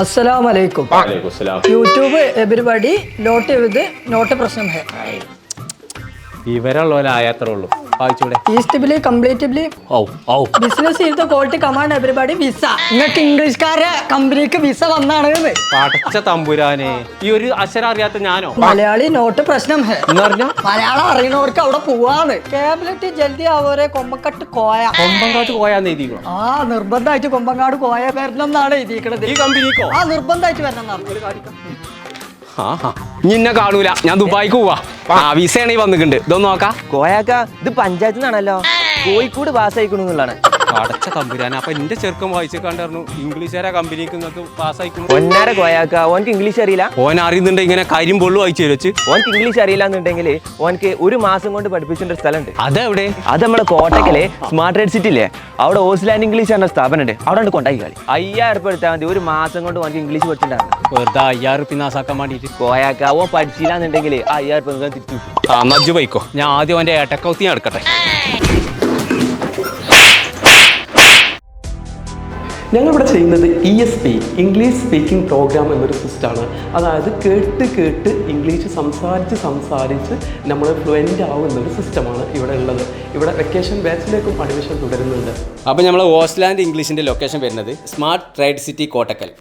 अस्सलाम वालेकुम। YouTube everybody note with note प्रश्न है വിവരമുള്ളവരായത്രേ ഉള്ളൂ. വായിച്ചൂടെ? ഈസ്റ്റബിലി കംപ്ലീറ്റബിലി ബിസിനസ് ചെയ്ത ക്വാളിറ്റി കമാൻഡ് എവരിബഡി വിസ. നിങ്ങൾക്ക് ഇംഗ്ലീഷ്കാരെ കമ്പനിക്ക് വിസ വന്നാണ്. പടച്ച തമ്പുരാനെ, ഈ ഒരു അക്ഷരം അറിയാത്ത ഞാനോ? മലയാളി നോട്ട് പ്രശ്നം ഹെ എന്ന് പറഞ്ഞ മലയാളം അറിയണവർക്ക് അവിടെ പോവാണ്. കേബിലിറ്റി ജൽദി ആവോരെ കൊമ്പക്കട്ട് കോയ. കൊമ്പങ്കാട്ട് കോയാന്ന് എഴുതിക്കണം. ആ നിർബന്ധമായിട്ട് കൊമ്പങ്ങാട് കോയ വരണം എന്നാണ് എഴുതിക്കണത്. ഈ കമ്പനിക്കോ? ആ നിർബന്ധമായിട്ട് വരണം എന്നാണ്. നിന്നെ കാണൂല, ഞാൻ ദുബായിക്ക് പോവാ. വിസയാണ് ഈ വന്നിട്ടുണ്ട്. ഇതൊന്നും നോക്കാം. കോയാക്ക ഇത് പഞ്ചായത്തിൽ നിന്നാണല്ലോ, കോഴിക്കോട് പാസ്സായിക്കണെന്നുള്ളതാണ്. അടച്ച തമ്പുരാൻ, അപ്പൊ എന്റെ ചെറുക്കം വായിച്ചു കണ്ടായിരുന്നു ഇംഗ്ലീഷുകാരെ കമ്പനിക്ക് നിങ്ങൾക്ക് പാസ്സായിക്കുന്നു. ഒന്നര കോയാക്ക ഓനക്ക് ഇംഗ്ലീഷ് അറിയില്ല. ഓൻ അറിയുന്നുണ്ട് ഇങ്ങനെ കാര്യം പൊള്ളു വായിച്ചു തരുവച്ച്. ഓനക്ക് ഇംഗ്ലീഷ് അറിയില്ല എന്നുണ്ടെങ്കിൽ ഓനക്ക് ഒരു മാസം കൊണ്ട് പഠിപ്പിച്ചിട്ട് സ്ഥലമുണ്ട്. അതെവിടെ? അത് നമ്മുടെ കോട്ടക്കല് സ്മാർട്ട് റേഡ് സിറ്റി ഇല്ലേ, അവിടെ ഓസ്ലാൻഡ് ഇംഗ്ലീഷ് എന്ന സ്ഥാപനം ഉണ്ട്. അവിടെ കൊണ്ടാക്കി കളി 5000 ഉറുപ്പിക എടുത്താൽ മതി. ഒരു മാസം കൊണ്ട് ഓനക്ക് ഇംഗ്ലീഷ് പഠിച്ചിട്ടുണ്ടായിരുന്നു. വെറുതെ 5000 ഉറുപ്പിക നാസാക്കാൻ വേണ്ടിട്ട്. കോയാക്ക ഓൻ പഠിച്ചില്ല എന്നുണ്ടെങ്കിൽ 5000 ഉറുപ്പിക തിരിച്ചു. നജ്ജു പോയിക്കോ, ഞാൻ ആദ്യം അവന്റെ ഏട്ടക്കൗത്തി എടുക്കട്ടെ. ഞങ്ങളിവിടെ ചെയ്യുന്നത് ESP ഇംഗ്ലീഷ് സ്പീക്കിംഗ് പ്രോഗ്രാം എന്നൊരു സിസ്റ്റമാണ്. അതായത് കേട്ട് ഇംഗ്ലീഷ് സംസാരിച്ച് നമ്മൾ ഫ്ലുവൻ്റ് ആവും എന്നൊരു സിസ്റ്റമാണ് ഇവിടെ ഉള്ളത്. ഇവിടെ വെക്കേഷൻ ബാച്ചിലേക്കും അഡ്മിഷൻ തുടരുന്നുണ്ട്. അപ്പോൾ നമ്മൾ ഓസ്ലാൻഡ് ഇംഗ്ലീഷിൻ്റെ ലൊക്കേഷൻ വരുന്നത് സ്മാർട്ട് ട്രേഡ് സിറ്റി കോട്ടക്കൽ.